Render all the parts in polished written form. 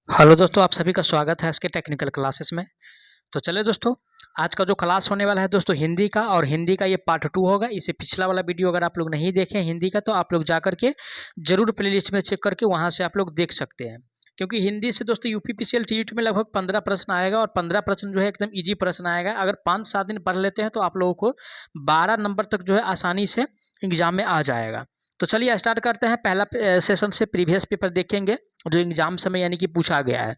Hello दोस्तों, आप सभी का स्वागत है इसके टेक्निकल क्लासेस में। तो चलिए दोस्तों, आज का जो क्लास होने वाला है दोस्तों हिंदी का, और हिंदी का ये पार्ट 2 होगा। इससे पिछला वाला वीडियो अगर आप लोग नहीं देखे हिंदी का तो आप लोग जा करके जरूर प्लेलिस्ट में चेक करके वहाँ से आप लोग देख सकते हैं। क्योंकि हिंदी से दोस्तों यूपीपीसीएल टीईटी में लगभग 15 प्रश्न आएगा, और 15 प्रश्न जो है एकदम ईजी प्रश्न आएगा। अगर 5-7 दिन पढ़ लेते हैं तो आप लोगों को 12 नंबर तक जो है आसानी से एग्जाम में आ जाएगा। तो चलिए स्टार्ट करते हैं। पहला सेशन से प्रीवियस पेपर देखेंगे जो एग्जाम समय यानी कि पूछा गया है।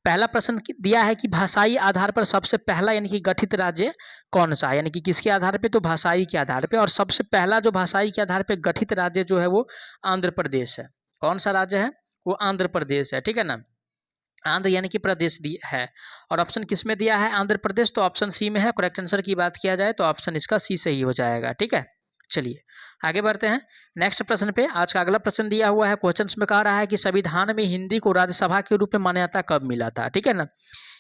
पहला प्रश्न दिया है कि भाषाई आधार पर सबसे पहला यानी कि गठित राज्य कौन सा है, यानी कि किसके आधार पे, तो भाषाई के आधार पे। और सबसे पहला जो भाषाई के आधार पे गठित राज्य जो है वो आंध्र प्रदेश है। कौन सा राज्य है? वो आंध्र प्रदेश है, ठीक है ना। आंध्र यानी कि प्रदेश है। और ऑप्शन किस में दिया है? आंध्र प्रदेश, तो ऑप्शन सी में है। करेक्ट आंसर की बात किया जाए तो ऑप्शन इसका सी सही हो जाएगा, ठीक है। चलिए आगे बढ़ते हैं नेक्स्ट प्रश्न पे। आज का अगला प्रश्न दिया हुआ है, क्वेश्चंस में कह रहा है कि संविधान में हिंदी को राज्यसभा के रूप में मान्यता कब मिला था, ठीक है ना।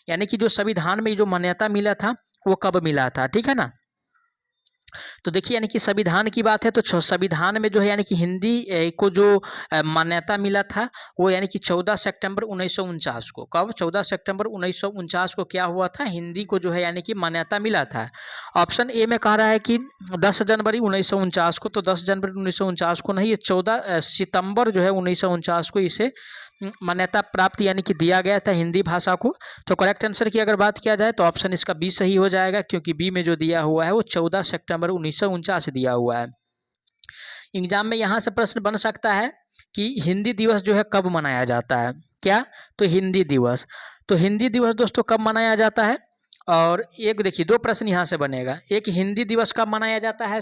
यानी कि जो संविधान में जो मान्यता मिला था वो कब मिला था, ठीक है ना। तो देखिए यानी कि संविधान की बात है तो संविधान में जो है यानी कि हिंदी को जो मान्यता मिला था वो यानी कि 14 सितंबर 1949 को। कब? 14 सितंबर 1949 को क्या हुआ था? हिंदी को जो है यानी कि मान्यता मिला था। ऑप्शन ए में कह रहा है कि 10 जनवरी 1949 को, तो 10 जनवरी 1949 को नहीं, ये 14 सितंबर जो है 1949 को इसे मान्यता प्राप्त यानी कि दिया गया था हिंदी भाषा को। तो करेक्ट आंसर की अगर बात किया जाए तो ऑप्शन इसका बी सही हो जाएगा, क्योंकि बी में जो दिया हुआ है वो 14 सितंबर 1949 दिया हुआ है। एग्जाम में यहाँ से प्रश्न बन सकता है कि हिंदी दिवस जो है कब मनाया जाता है। क्या? तो हिंदी दिवस। तो हिंदी दिवस दोस्तों कब मनाया जाता है? और एक देखिए, दो प्रश्न यहाँ से बनेगा। एक हिंदी दिवस कब मनाया जाता है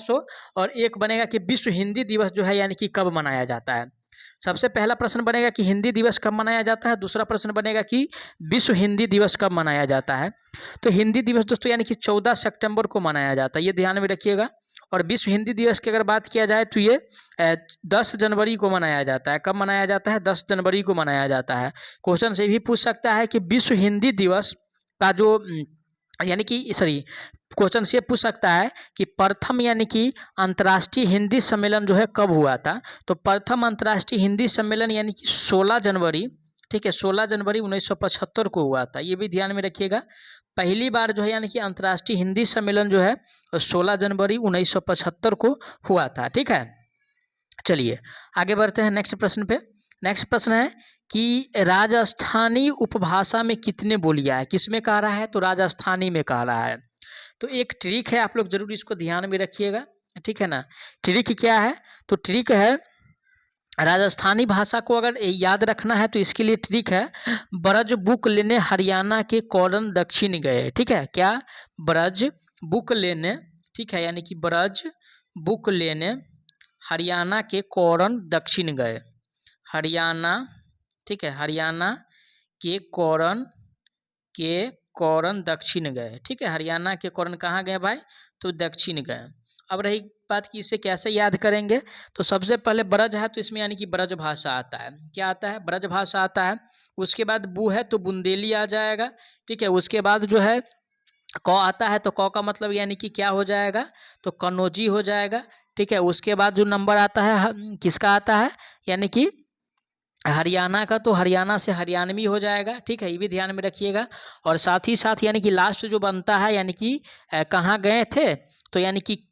और एक बनेगा कि विश्व हिंदी दिवस जो है यानी कि कब मनाया जाता है। सबसे पहला प्रश्न बनेगा कि हिंदी दिवस कब मनाया जाता है, दूसरा प्रश्न बनेगा कि विश्व हिंदी दिवस कब मनाया जाता है। तो हिंदी दिवस दोस्तों यानी कि 14 सितंबर को मनाया जाता है, ये ध्यान में रखिएगा। और विश्व हिंदी दिवस की अगर बात किया जाए तो ये 10 जनवरी को मनाया जाता है। कब मनाया जाता है? 10 जनवरी को मनाया जाता है। क्वेश्चन से भी पूछ सकता है कि विश्व हिंदी दिवस का जो यानी कि सॉरी, क्वेश्चन से पूछ सकता है कि प्रथम यानी कि अंतर्राष्ट्रीय हिंदी सम्मेलन जो है कब हुआ था। तो प्रथम अंतर्राष्ट्रीय हिंदी सम्मेलन यानी कि 16 जनवरी, ठीक है, 16 जनवरी 1975 को हुआ था, ये भी ध्यान में रखिएगा। पहली बार जो है यानी कि अंतर्राष्ट्रीय हिंदी सम्मेलन जो है 16 जनवरी 1975 को हुआ था, ठीक है। चलिए आगे बढ़ते हैं नेक्स्ट प्रश्न पे। नेक्स्ट प्रश्न है कि राजस्थानी उपभाषा में कितने बोलियां है? किस में कह रहा है? तो राजस्थानी में कह रहा है। तो एक ट्रिक है, आप लोग जरूर इसको ध्यान में रखिएगा, ठीक है ना। ट्रिक क्या है? तो ट्रिक है, राजस्थानी भाषा को अगर याद रखना है तो इसके लिए ट्रिक है, ब्रज बुक लेने हरियाणा के कौरन दक्षिण गए, ठीक है। क्या? ब्रज बुक लेने, ठीक है, यानी कि ब्रज बुक लेने हरियाणा के कौरन दक्षिण गए। हरियाणा, ठीक है, हरियाणा के कौरन दक्षिण गए, ठीक है। हरियाणा के कौरन कहाँ गए भाई? तो दक्षिण गए। अब रही बात कि इसे कैसे याद करेंगे, तो सबसे पहले ब्रज है तो इसमें यानी कि ब्रज भाषा आता है। क्या आता है? ब्रज भाषा आता है। उसके बाद बू है तो बुंदेली आ जाएगा, ठीक है। उसके बाद जो है क आता है तो क का मतलब यानी कि क्या हो जाएगा? तो कन्नौजी हो जाएगा, ठीक है। उसके बाद जो नंबर आता है किसका आता है? यानी कि हरियाणा का, तो हरियाणा से हरियाणवी हो जाएगा, ठीक है, ये भी ध्यान में रखिएगा। और साथ ही साथ यानी कि लास्ट जो बनता है यानी कि कहाँ गए थे, तो यानी कि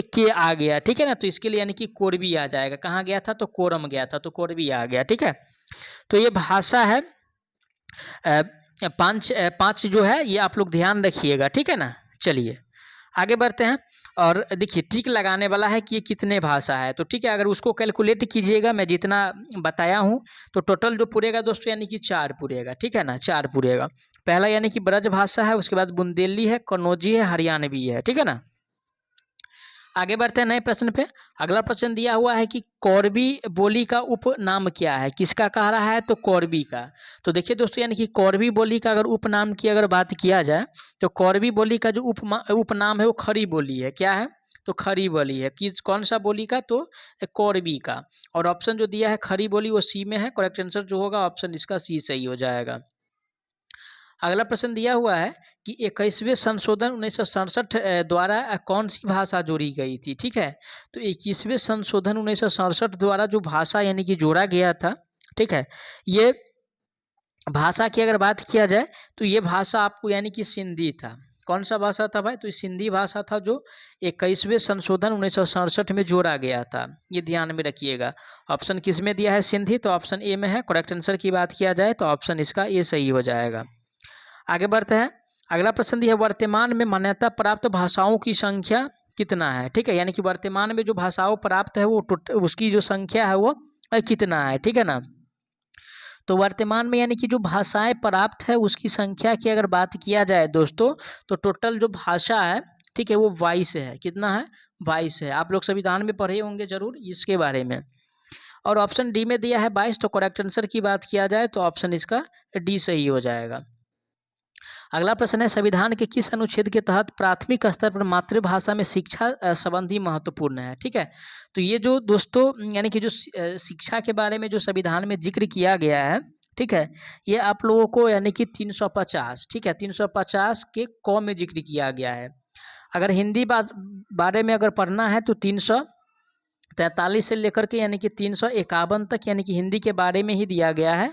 के आ गया, ठीक है ना। तो इसके लिए यानी कि कोरबी आ जाएगा। कहाँ गया था? तो कोरम गया था, तो कोरबी आ गया, ठीक है। तो ये भाषा है पांच जो है ये आप लोग ध्यान रखिएगा, ठीक है ना। चलिए आगे बढ़ते हैं। और देखिए ट्रिक लगाने वाला है कि ये कितने भाषा है, तो ठीक है, अगर उसको कैलकुलेट कीजिएगा, मैं जितना बताया हूँ तो टोटल जो पूरेगा दोस्तों यानी कि 4 पूरेगा, ठीक है ना, 4 पूरेगा। पहला यानी कि ब्रज भाषा है, उसके बाद बुंदेली है, कन्नौजी है, हरियाणवी है, ठीक है ना। आगे बढ़ते हैं नए प्रश्न पे। अगला प्रश्न दिया हुआ है कि कौरवी बोली का उपनाम क्या है? किसका कह रहा है? तो कौरवी का। तो देखिए दोस्तों यानी कि कौरवी बोली का अगर उपनाम की अगर बात किया जाए तो कौरवी बोली का जो उपनाम है वो खड़ी बोली है। क्या है? तो खड़ी बोली है। किस कौन सा बोली का? तो कौरवी का। और ऑप्शन जो दिया है खड़ी बोली वो सी में है। करेक्ट आंसर जो होगा ऑप्शन इसका सी सही हो जाएगा। अगला प्रश्न दिया हुआ है कि 21वें संशोधन 1967 द्वारा कौन सी भाषा जोड़ी गई थी, ठीक है। तो 21वें संशोधन 1967 द्वारा जो भाषा यानी कि जोड़ा गया था, ठीक है, ये भाषा की अगर बात किया जाए तो ये भाषा आपको यानी कि सिंधी था। कौन सा भाषा था भाई? तो ये सिंधी भाषा था जो 21वें संशोधन 1967 में जोड़ा गया था। ये ध्यान में रखिएगा। ऑप्शन किस में दिया है? सिंधी। तो ऑप्शन ए में है। करेक्ट आंसर की बात किया जाए तो ऑप्शन इसका ए सही हो जाएगा। आगे बढ़ते हैं। अगला प्रश्न दिया है, वर्तमान में मान्यता प्राप्त भाषाओं की संख्या कितना है? ठीक है, यानी कि वर्तमान में जो भाषाओं प्राप्त है वो उसकी जो संख्या है वो कितना है? ठीक है ना। तो वर्तमान में यानी कि जो भाषाएं प्राप्त है उसकी संख्या की अगर बात किया जाए दोस्तों, तो टोटल जो भाषा है, ठीक है, वो 22 है। कितना है? 22 है। आप लोग संविधान में पढ़े होंगे जरूर इसके बारे में। और ऑप्शन डी में दिया है 22। तो करेक्ट आंसर की बात किया जाए तो ऑप्शन इसका डी सही हो जाएगा। अगला प्रश्न है, संविधान के किस अनुच्छेद के तहत प्राथमिक स्तर पर मातृभाषा में शिक्षा संबंधी महत्वपूर्ण है? ठीक है, तो ये जो दोस्तों यानी कि जो शिक्षा के बारे में जो संविधान में जिक्र किया गया है, ठीक है, ये आप लोगों को यानी कि 350, ठीक है, 350 के क में जिक्र किया गया है। अगर हिंदी बारे में अगर पढ़ना है तो 343 से लेकर के यानी कि 351 तक यानी कि हिंदी के बारे में ही दिया गया है।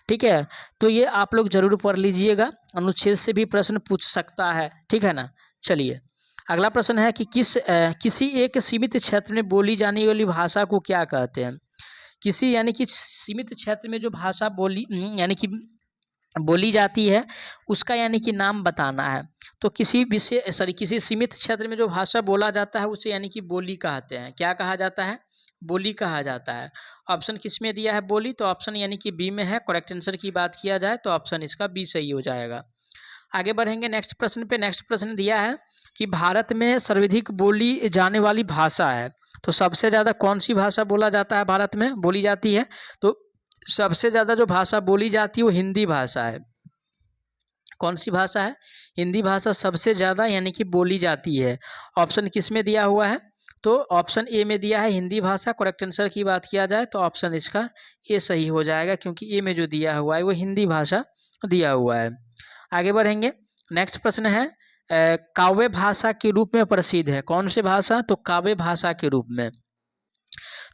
ठीक है, तो ये आप लोग जरूर पढ़ लीजिएगा, अनुच्छेद से भी प्रश्न पूछ सकता है। ठीक है ना। चलिए अगला प्रश्न है कि किसी एक सीमित क्षेत्र में बोली जाने वाली भाषा को क्या कहते हैं? किसी यानी कि सीमित क्षेत्र में जो भाषा यानी कि बोली जाती है उसका यानी कि नाम बताना है। तो किसी सीमित क्षेत्र में जो भाषा बोला जाता है उसे यानी कि बोली कहते हैं। क्या कहा जाता है? बोली कहा जाता है। ऑप्शन किस में दिया है? बोली। तो ऑप्शन यानी कि बी में है। करेक्ट आंसर की बात किया जाए तो ऑप्शन इसका बी सही हो जाएगा। आगे बढ़ेंगे नेक्स्ट प्रश्न पे। नेक्स्ट प्रश्न दिया है कि भारत में सर्वाधिक बोली जाने वाली भाषा है, तो सबसे ज़्यादा कौन सी भाषा बोला जाता है भारत में, बोली जाती है? तो सबसे ज़्यादा जो भाषा बोली जाती है वो हिंदी भाषा है। कौन सी भाषा है? हिंदी भाषा सबसे ज़्यादा यानी कि बोली जाती है। ऑप्शन किस में दिया हुआ है? तो ऑप्शन ए में दिया है हिंदी भाषा। करेक्ट आंसर की बात किया जाए तो ऑप्शन इसका ए सही हो जाएगा, क्योंकि ए में जो दिया हुआ है वो हिंदी भाषा दिया हुआ है। आगे बढ़ेंगे। नेक्स्ट प्रश्न है, काव्य भाषा के रूप में प्रसिद्ध है। कौन सी भाषा? तो काव्य भाषा के रूप में।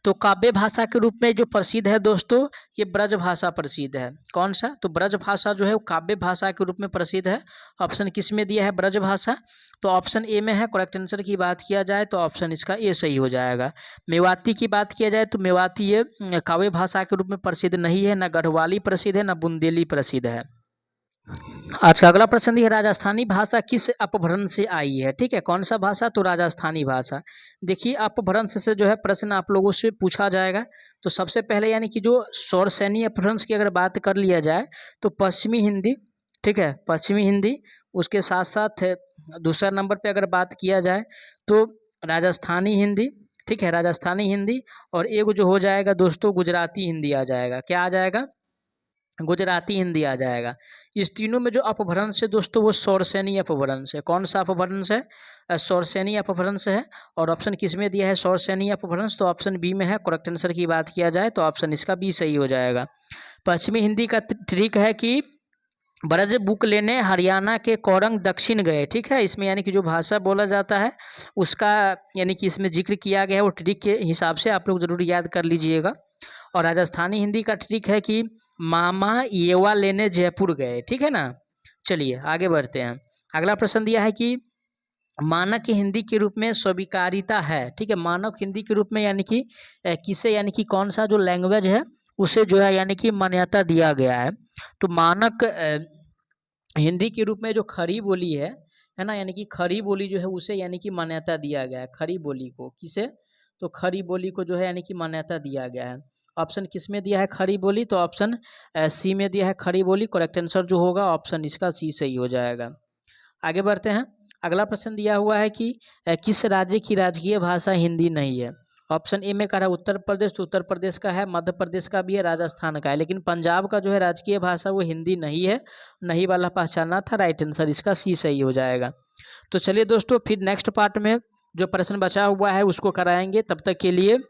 तो काव्य भाषा के रूप में जो प्रसिद्ध है दोस्तों, ये ब्रज भाषा प्रसिद्ध है। कौन सा? तो ब्रज भाषा जो है वो काव्य भाषा के रूप में प्रसिद्ध है। ऑप्शन किस में दिया है? ब्रज भाषा। तो ऑप्शन ए में है। करेक्ट आंसर की बात किया जाए तो ऑप्शन इसका ए सही हो जाएगा। मेवाती की बात किया जाए तो मेवाती ये काव्य भाषा के रूप में प्रसिद्ध नहीं है, ना गढ़वाली प्रसिद्ध है, ना बुंदेली प्रसिद्ध है। आज का अगला प्रश्न है, राजस्थानी भाषा किस अपभ्रंश से आई है? ठीक है, कौन सा भाषा? तो राजस्थानी भाषा। देखिए अपभ्रंश से जो है प्रश्न आप लोगों से पूछा जाएगा। तो सबसे पहले यानी कि जो सौरसेनी अपभ्रंश की अगर बात कर लिया जाए तो पश्चिमी हिंदी, ठीक है, पश्चिमी हिंदी। उसके साथ साथ दूसरा नंबर पे अगर बात किया जाए तो राजस्थानी हिंदी, ठीक है, राजस्थानी हिंदी। और एक जो हो जाएगा दोस्तों गुजराती हिंदी आ जाएगा। क्या आ जाएगा? गुजराती हिंदी आ जाएगा। इस तीनों में जो अपभ्रंश है दोस्तों वो सौरसेनी अपभ्रंश है। कौन सा अपभ्रंश है? सौरसेनी अपभ्रंश है। और ऑप्शन किस में दिया है? सौरसेनी अपभ्रंश। तो ऑप्शन बी में है। करेक्ट आंसर की बात किया जाए तो ऑप्शन इसका बी सही हो जाएगा। पश्चिमी हिंदी का ट्रिक है कि ब्रज बुक लेने हरियाणा के कोरंग दक्षिण गए। ठीक है, इसमें यानी कि जो भाषा बोला जाता है उसका यानी कि इसमें जिक्र किया गया है, वो ट्रिक के हिसाब से आप लोग जरूर याद कर लीजिएगा। और राजस्थानी हिंदी का ट्रिक है कि मामा येवा लेने जयपुर गए। ठीक है ना। चलिए आगे बढ़ते हैं। अगला प्रश्न दिया है कि मानक हिंदी के रूप में स्वीकारिता है। ठीक है, मानक हिंदी के रूप में यानी कि किसे, यानी कि कौन सा जो लैंग्वेज है उसे जो है यानी कि मान्यता दिया गया है। तो मानक हिंदी के रूप में जो खड़ी बोली है ना, यानी कि खड़ी बोली जो है उसे यानी कि मान्यता दिया गया है। खड़ी बोली को किसे? तो खड़ी बोली को जो है यानी कि मान्यता दिया गया है। ऑप्शन किस में दिया है खड़ी बोली? तो ऑप्शन सी में दिया है खड़ी बोली। करेक्ट आंसर जो होगा ऑप्शन इसका सी सही हो जाएगा। आगे बढ़ते हैं। अगला प्रश्न दिया हुआ है कि किस राज्य की राजकीय भाषा हिंदी नहीं है? ऑप्शन ए में कह रहा है उत्तर प्रदेश। तो उत्तर प्रदेश का है, मध्य प्रदेश का भी है, राजस्थान का है, लेकिन पंजाब का जो है राजकीय भाषा वो हिंदी नहीं है। नहीं वाला पहचाना था। राइट आंसर इसका सी सही हो जाएगा। तो चलिए दोस्तों फिर नेक्स्ट पार्ट में जो प्रश्न बचा हुआ है उसको कराएंगे। तब तक के लिए